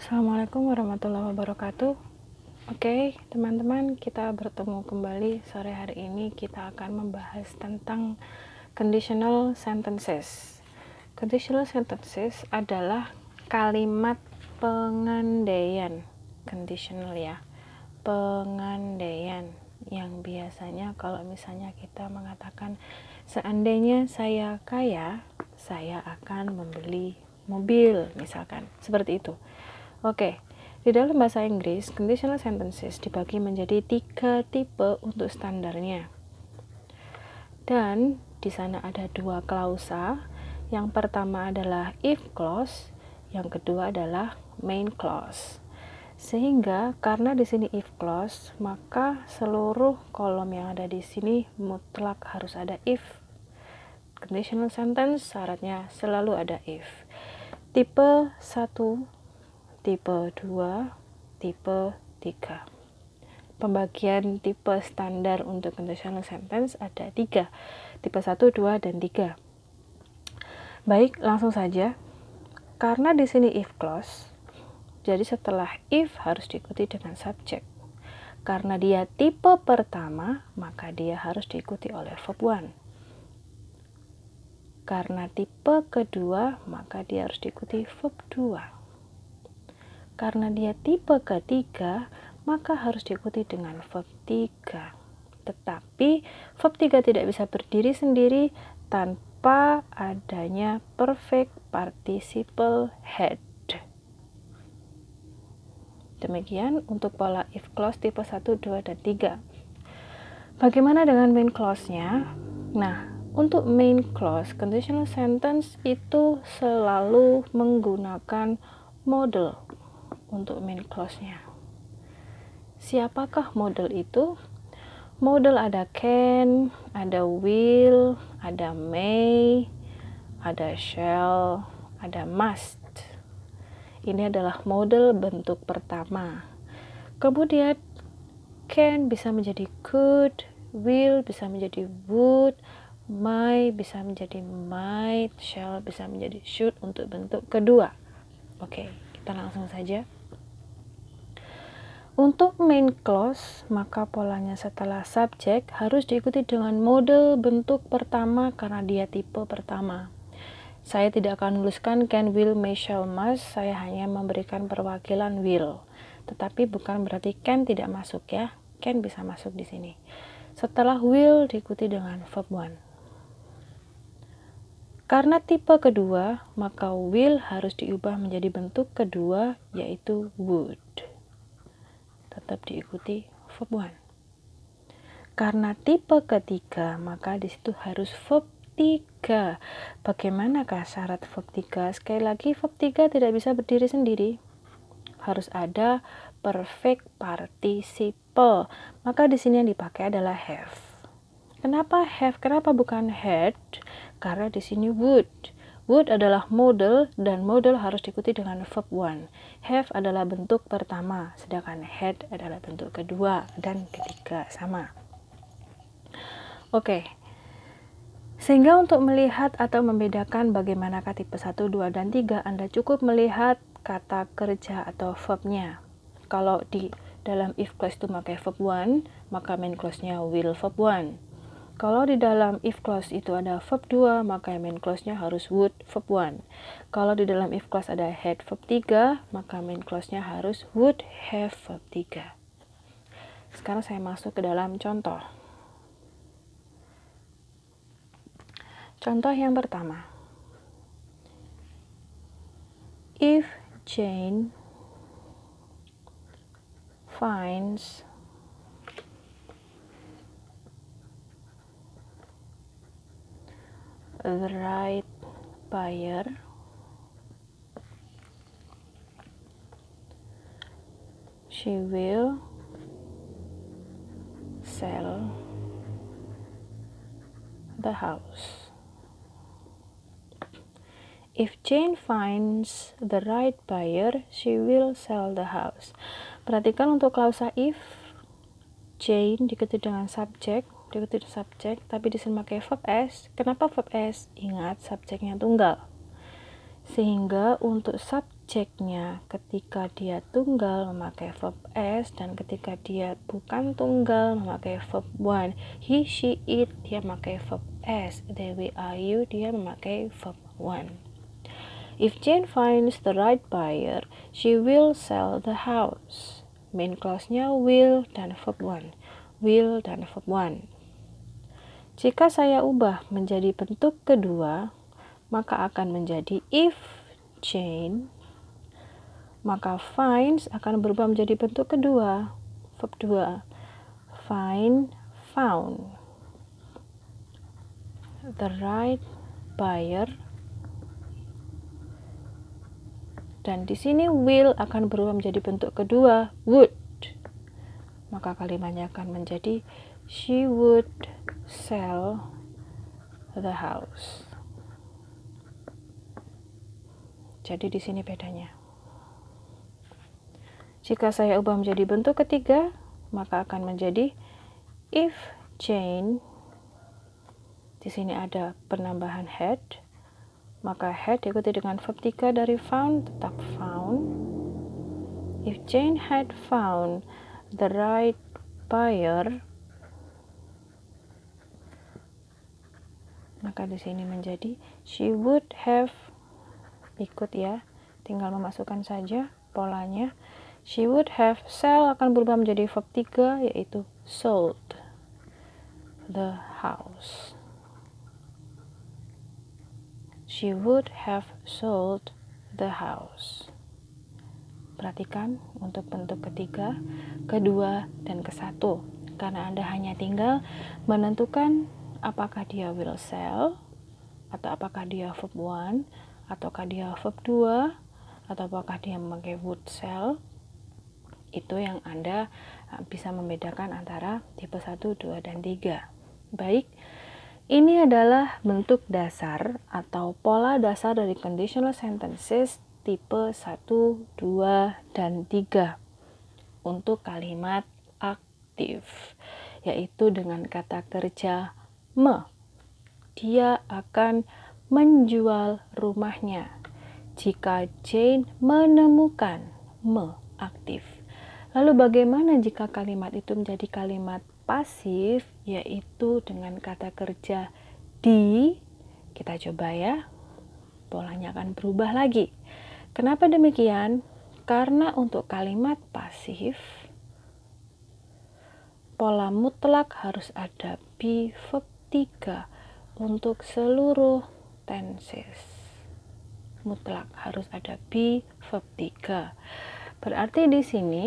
Assalamualaikum warahmatullahi wabarakatuh. Oke, teman-teman, kita bertemu kembali sore hari ini. Kita akan membahas tentang conditional sentences. Conditional sentences adalah kalimat pengandaian. Conditional ya, pengandaian yang biasanya kalau misalnya kita mengatakan seandainya saya kaya, saya akan membeli mobil, misalkan seperti itu. Oke, di dalam bahasa Inggris, conditional sentences dibagi menjadi 3 tipe untuk standarnya. Dan di sana ada 2 klausa. Yang pertama adalah if clause, yang kedua adalah main clause. Sehingga karena di sini if clause, maka seluruh kolom yang ada di sini mutlak harus ada if. Conditional sentence syaratnya selalu ada if. Tipe 1, tipe 2, tipe 3. Pembagian tipe standar untuk conditional sentence ada 3. Tipe 1, 2, dan 3. Baik, langsung saja. Karena di sini if clause, jadi setelah if harus diikuti dengan subject. Karena dia tipe pertama, maka dia harus diikuti oleh verb 1. Karena tipe kedua, maka dia harus diikuti verb 2. Karena dia tipe ketiga, maka harus diikuti dengan verb 3. Tetapi verb 3 tidak bisa berdiri sendiri tanpa adanya perfect participle had. Demikian untuk pola if clause tipe 1, 2, dan 3. Bagaimana dengan main clause-nya? Nah, untuk main clause, conditional sentence itu selalu menggunakan model untuk main clause-nya. Siapakah model itu? Model ada can, ada will, ada may, ada shall, ada must. Ini adalah model bentuk pertama. Kemudian can bisa menjadi could, will bisa menjadi would, may bisa menjadi might, shall bisa menjadi should untuk bentuk kedua. Oke, kita langsung saja. Untuk main clause, maka polanya setelah subjek harus diikuti dengan model bentuk pertama karena dia tipe pertama. Saya tidak akan menuliskan can, will, may, shall, must. Saya hanya memberikan perwakilan will. Tetapi bukan berarti can tidak masuk ya. Can bisa masuk di sini. Setelah will diikuti dengan verb 1. Karena tipe kedua, maka will harus diubah menjadi bentuk kedua yaitu would. Tetap diikuti verb 1. Karena tipe ketiga, maka di situ harus verb 3. Bagaimanakah syarat verb 3? Sekali lagi, verb 3 tidak bisa berdiri sendiri. Harus ada perfect participle. Maka di sini yang dipakai adalah have. Kenapa have? Kenapa bukan had? Karena di sini would. Would adalah model dan model harus diikuti dengan verb 1. Have adalah bentuk pertama, sedangkan had adalah bentuk kedua dan ketiga sama. Oke. Sehingga untuk melihat atau membedakan bagaimanakah tipe 1, 2, dan 3, Anda cukup melihat kata kerja atau verb-nya. Kalau di dalam if clause itu pakai verb 1, maka main clause-nya will verb 1. Kalau di dalam if clause itu ada verb 2, maka main clause-nya harus would verb 1. Kalau di dalam if clause ada had verb 3, maka main clause-nya harus would have verb 3. Sekarang saya masuk ke dalam contoh. Contoh yang pertama. If Jane finds the right buyer, she will sell the house. If Jane finds the right buyer, she will sell the house. Perhatikan untuk klausa if, Jane diikuti dengan subjek, tapi di sini pakai verb s. Kenapa verb s? Ingat subjeknya tunggal. Sehingga untuk subjeknya ketika dia tunggal memakai verb s, dan ketika dia bukan tunggal memakai verb one. He, she, it dia memakai verb s, they, we, are, you dia memakai verb one. If Jane finds the right buyer, she will sell the house. Main clause-nya will dan verb one. Will dan verb one. Jika saya ubah menjadi bentuk kedua, maka akan menjadi if Jane, maka finds akan berubah menjadi bentuk kedua, verb 2. Find, found. The right buyer. Dan di sini will akan berubah menjadi bentuk kedua, would. Maka kalimatnya akan menjadi she would sell the house. Jadi di sini bedanya. Jika saya ubah menjadi bentuk ketiga, maka akan menjadi if Jane, di sini ada penambahan had, maka had diikuti dengan verb 3 dari found, tetap found. If Jane had found the right buyer, maka di sini menjadi she would have, ikut ya, tinggal memasukkan saja polanya. She would have, sell akan berubah menjadi verb 3 yaitu sold the house. She would have sold the house. Perhatikan untuk bentuk ketiga, kedua, dan kesatu. Karena Anda hanya tinggal menentukan apakah dia will sell, atau apakah dia verb 1, ataukah dia verb 2, atau apakah dia memakai would sell. Itu yang Anda bisa membedakan antara tipe 1, 2, dan 3. Baik, ini adalah bentuk dasar atau pola dasar dari conditional sentences tipe 1, 2, dan 3 untuk kalimat aktif, yaitu dengan kata kerja me. Dia akan menjual rumahnya. Jika Jane menemukan, me aktif. Lalu bagaimana jika kalimat itu menjadi kalimat pasif, yaitu dengan kata kerja di? Kita coba ya, polanya akan berubah lagi. Kenapa demikian? Karena untuk kalimat pasif, pola mutlak harus ada be verb 3 untuk seluruh tenses. Mutlak harus ada be verb 3. Berarti di sini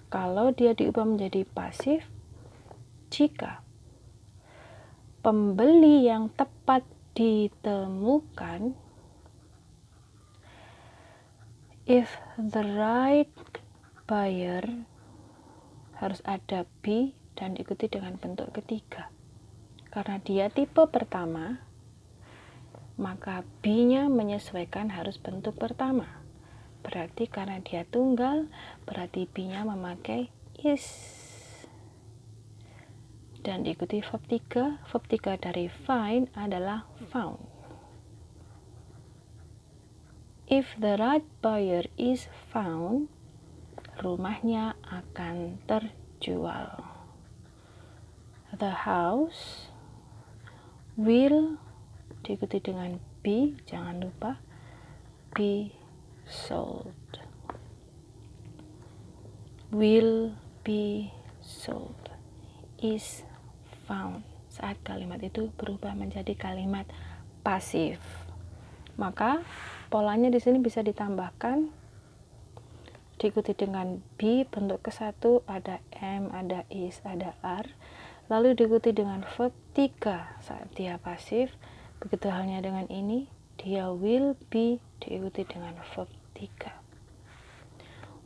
kalau dia diubah menjadi pasif, jika pembeli yang tepat ditemukan, if the right buyer harus ada be dan diikuti dengan bentuk ketiga. Karena dia tipe pertama, maka be-nya menyesuaikan harus bentuk pertama. Berarti karena dia tunggal, berarti be-nya memakai is. Dan diikuti verb 3. Verb 3 dari find adalah found. If the right buyer is found, rumahnya akan terjual. The house will diikuti dengan be, jangan lupa, be sold. Will be sold. Is found. Saat kalimat itu berubah menjadi kalimat pasif, maka polanya di sini bisa ditambahkan, diikuti dengan be, bentuk ke satu ada am, ada is, ada are, lalu diikuti dengan verb 3 saat dia pasif. Begitu halnya dengan ini, dia will be diikuti dengan verb 3.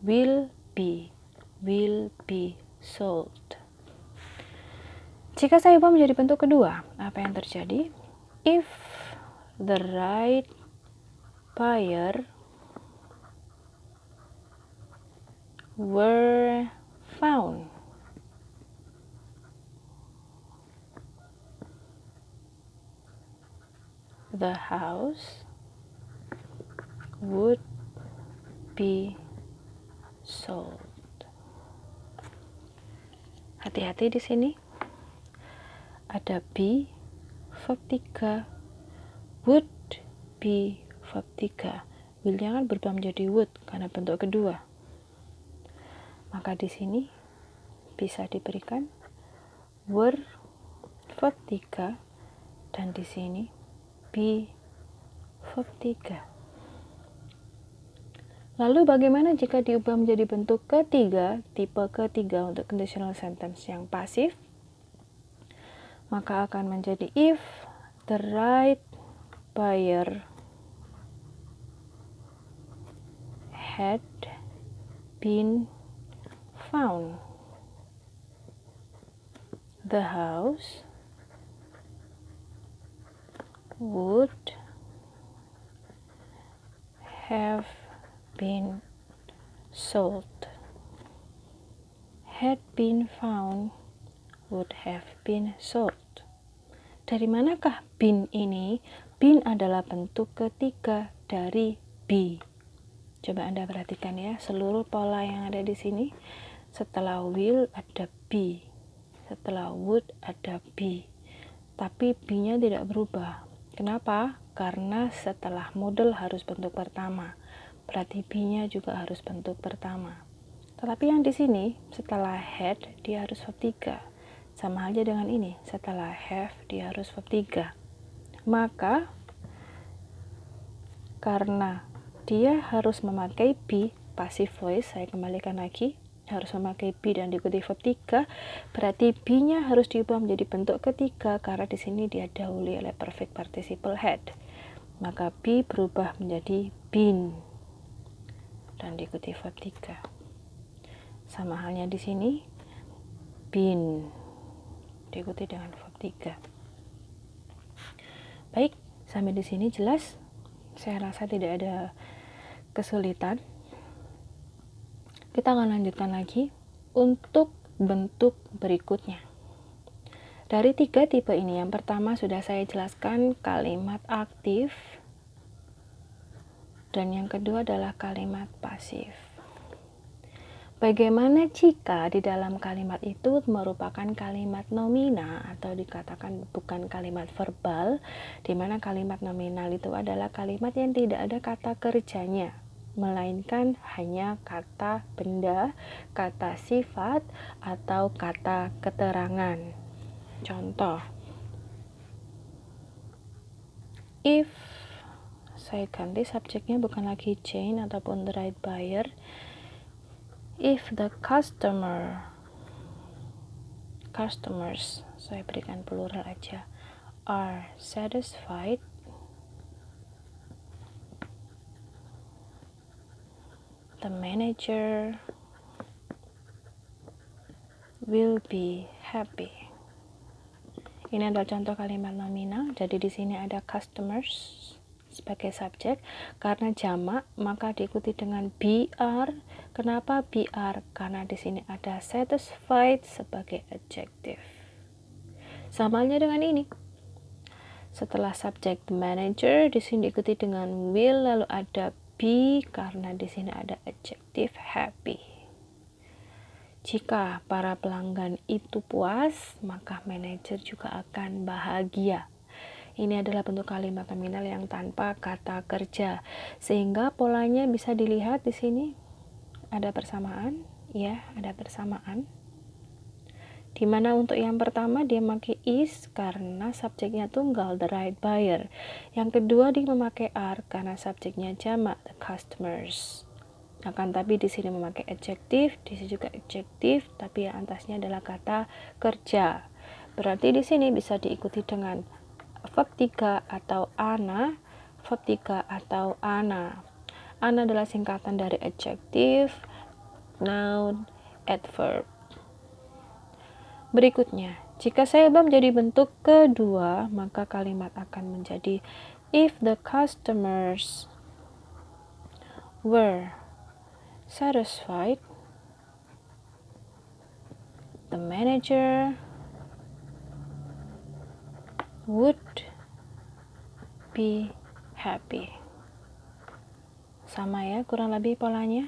Will be sold. Jika saya ubah menjadi bentuk kedua, apa yang terjadi? If the right buyer were found, the house would be sold. Hati-hati di sini. Ada be, verb 3, would be, verb 3. Will-nya kan berubah menjadi would karena bentuk kedua. Maka di sini bisa diberikan were, verb 3, dan di sini be, verb 3. Lalu bagaimana jika diubah menjadi bentuk ketiga, tipe ketiga untuk conditional sentence yang pasif? Maka akan menjadi if the right buyer had been found, the house would have been sold. Had been found would have been sold. Dari manakah been ini? Been adalah bentuk ketiga dari be. Coba Anda perhatikan ya, seluruh pola yang ada di sini. Setelah will ada be, setelah would ada be. Tapi be-nya tidak berubah. Kenapa? Karena setelah model harus bentuk pertama. Berarti be-nya juga harus bentuk pertama. Tetapi yang di sini setelah had dia harus verb 3. Sama halnya dengan ini, setelah have dia harus verb 3. Maka karena dia harus memakai be, passive voice, saya kembalikan lagi, harus memakai be dan diikuti verb 3, berarti be-nya harus diubah menjadi bentuk ketiga karena di sini dia didahului oleh perfect participle had. Maka be berubah menjadi been dan diikuti verb 3. Sama halnya di sini, been diikuti dengan verb 3. Baik, sampai di sini jelas. Saya rasa tidak ada kesulitan. Kita akan lanjutkan lagi untuk bentuk berikutnya. Dari 3 tipe ini, yang pertama sudah saya jelaskan kalimat aktif, dan yang kedua adalah kalimat pasif. Bagaimana jika di dalam kalimat itu merupakan kalimat nomina atau dikatakan bukan kalimat verbal, di mana kalimat nominal itu adalah kalimat yang tidak ada kata kerjanya, melainkan hanya kata benda, kata sifat, atau kata keterangan. Contoh, if, saya ganti subjeknya bukan lagi Jane ataupun the right buyer. If the customers, saya berikan plural aja, are satisfied, the manager will be happy. Ini adalah contoh kalimat nominal. Jadi di sini ada customers sebagai subjek, karena jamak maka diikuti dengan BR. Kenapa BR? Karena di sini ada satisfied sebagai adjective. Sama halnya dengan ini. Setelah subjek the manager, di sini diikuti dengan will, lalu ada be karena di sini ada adjective happy. Jika para pelanggan itu puas, maka manajer juga akan bahagia. Ini adalah bentuk kalimat nominal yang tanpa kata kerja, sehingga polanya bisa dilihat di sini ada persamaan, ya, ada persamaan. Dimana untuk yang pertama dia memakai is karena subjeknya tunggal, the right buyer. Yang kedua dia memakai are karena subjeknya jamak, the customers. Akan tapi di sini memakai adjektif, di sini juga adjektif, tapi yang atasnya adalah kata kerja. Berarti di sini bisa diikuti dengan verb 3 atau ana, verb 3 atau ana. Ana adalah singkatan dari adjective, noun, adverb. Berikutnya, jika saya ubah menjadi bentuk kedua, maka kalimat akan menjadi if the customers were satisfied, the manager would be happy. sama ya kurang lebih polanya.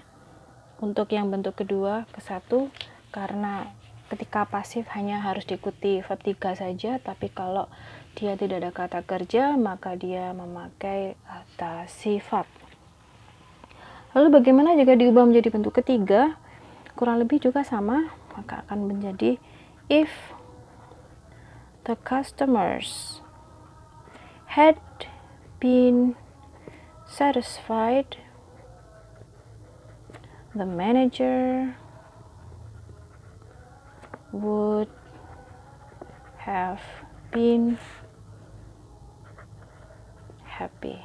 Untuk yang bentuk kedua ke satu, karena ketika pasif hanya harus diikuti verb 3 saja, tapi kalau dia tidak ada kata kerja maka dia memakai kata sifat. Lalu bagaimana jika diubah menjadi bentuk ketiga? Kurang lebih juga sama, maka akan menjadi if the customers had been satisfied, the manager would have been happy.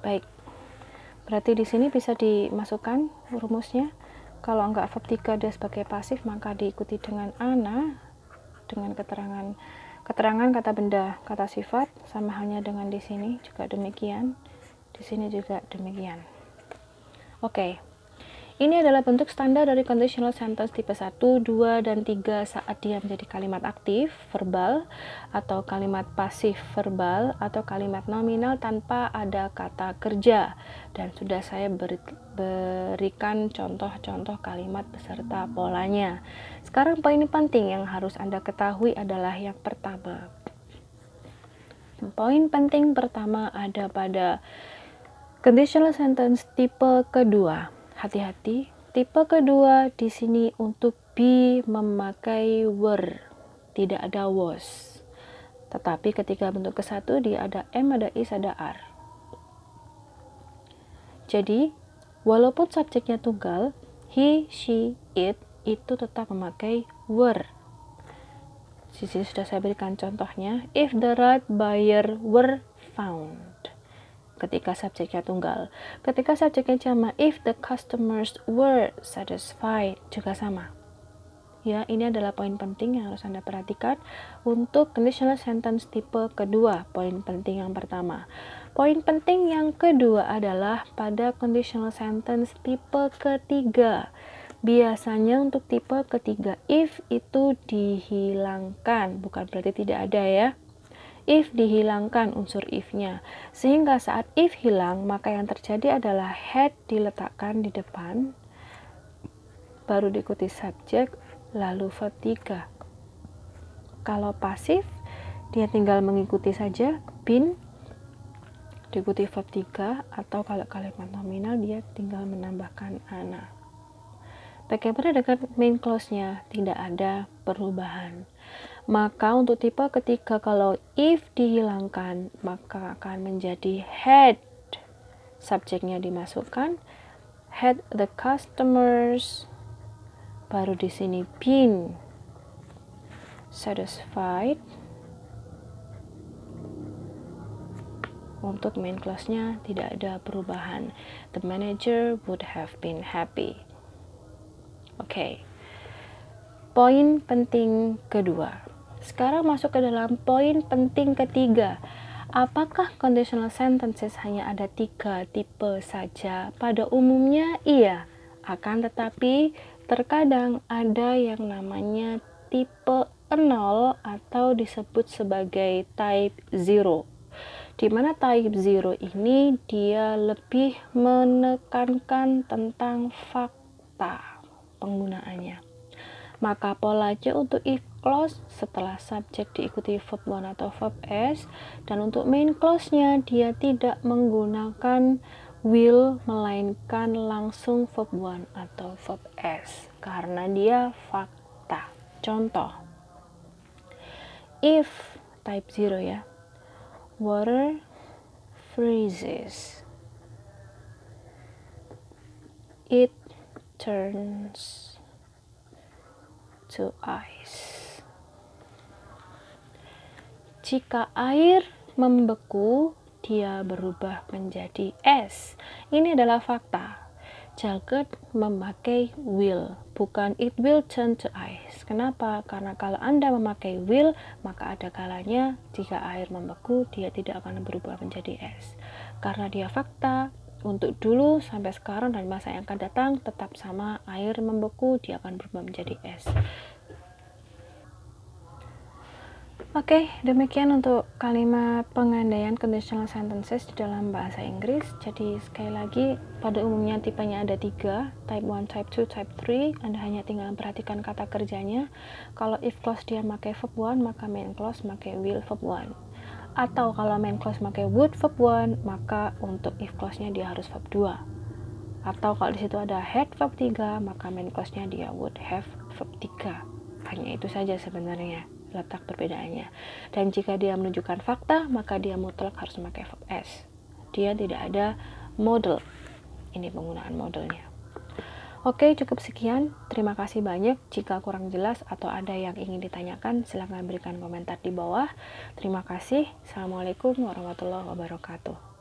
Baik, berarti di sini bisa dimasukkan rumusnya. Kalau enggak verb 3 dia sebagai pasif, maka diikuti dengan ana dengan keterangan kata benda, kata sifat, sama halnya dengan di sini juga demikian. Di sini juga demikian. Oke. Ini adalah bentuk standar dari conditional sentence tipe 1, 2, dan 3 saat dia menjadi kalimat aktif, verbal, atau kalimat pasif verbal, atau kalimat nominal tanpa ada kata kerja. Dan sudah saya berikan contoh-contoh kalimat beserta polanya. Sekarang poin penting yang harus Anda ketahui adalah yang pertama. Poin penting pertama ada pada conditional sentence tipe kedua. Hati-hati, tipe kedua di sini untuk be memakai were, tidak ada was. Tetapi ketika bentuk ke satu dia ada am, ada is, ada are. Jadi, walaupun subjeknya tunggal, he, she, it, itu tetap memakai were. Di sini sudah saya berikan contohnya, if the right buyer were found. Ketika subjeknya tunggal. Ketika subjeknya jamak, if the customers were satisfied, juga sama. Ya, ini adalah poin penting yang harus Anda perhatikan untuk conditional sentence tipe kedua. Poin penting yang pertama. Poin penting yang kedua adalah pada conditional sentence tipe ketiga. Biasanya untuk tipe ketiga, if itu dihilangkan, bukan berarti tidak ada ya. If dihilangkan unsur if-nya, sehingga saat if hilang, maka yang terjadi adalah had diletakkan di depan, baru diikuti subjek, lalu verb 3. Kalau pasif, dia tinggal mengikuti saja been, diikuti verb 3, atau kalau kalimat nominal, dia tinggal menambahkan ana. Bagaimana dengan main clause-nya? Tidak ada perubahan. Maka untuk tipe ketiga kalau if dihilangkan maka akan menjadi had, subjeknya dimasukkan, had the customers, baru di sini been satisfied. Untuk main clause-nya tidak ada perubahan. The manager would have been happy. Oke. Poin penting kedua. Sekarang masuk ke dalam poin penting ketiga. Apakah conditional sentences hanya ada 3 tipe saja? Pada umumnya iya. Akan tetapi terkadang ada yang namanya tipe 0 atau disebut sebagai type 0. Di mana type 0 ini dia lebih menekankan tentang fakta penggunaannya. Maka polanya untuk if clause setelah subjek diikuti verb 1 atau verb s, dan untuk main clause-nya dia tidak menggunakan will melainkan langsung verb 1 atau verb s karena dia fakta. Contoh, if type 0 ya, water freezes, it turns to ice. Jika air membeku, dia berubah menjadi es. Ini adalah fakta. Jagat memakai will, bukan it will turn to ice. Kenapa? Karena kalau Anda memakai will, maka ada kalanya jika air membeku, dia tidak akan berubah menjadi es. Karena dia fakta, untuk dulu sampai sekarang dan masa yang akan datang tetap sama, air membeku dia akan berubah menjadi es. Oke, demikian untuk kalimat pengandaian conditional sentences di dalam bahasa Inggris. Jadi sekali lagi, pada umumnya tipenya ada 3, type 1, type 2, type 3. Anda hanya tinggal perhatikan kata kerjanya. Kalau if clause dia pakai verb 1, maka main clause pakai will verb 1. Atau kalau main clause pakai would verb 1, maka untuk if clause-nya dia harus verb 2. Atau kalau di situ ada had verb 3, maka main clause-nya dia would have verb 3. Hanya itu saja sebenarnya letak perbedaannya. Dan jika dia menunjukkan fakta, maka dia mutlak harus memakai verb s. Dia tidak ada model. Ini penggunaan modelnya. Oke, cukup sekian. Terima kasih banyak. Jika kurang jelas atau ada yang ingin ditanyakan, silahkan berikan komentar di bawah. Terima kasih. Assalamualaikum warahmatullahi wabarakatuh.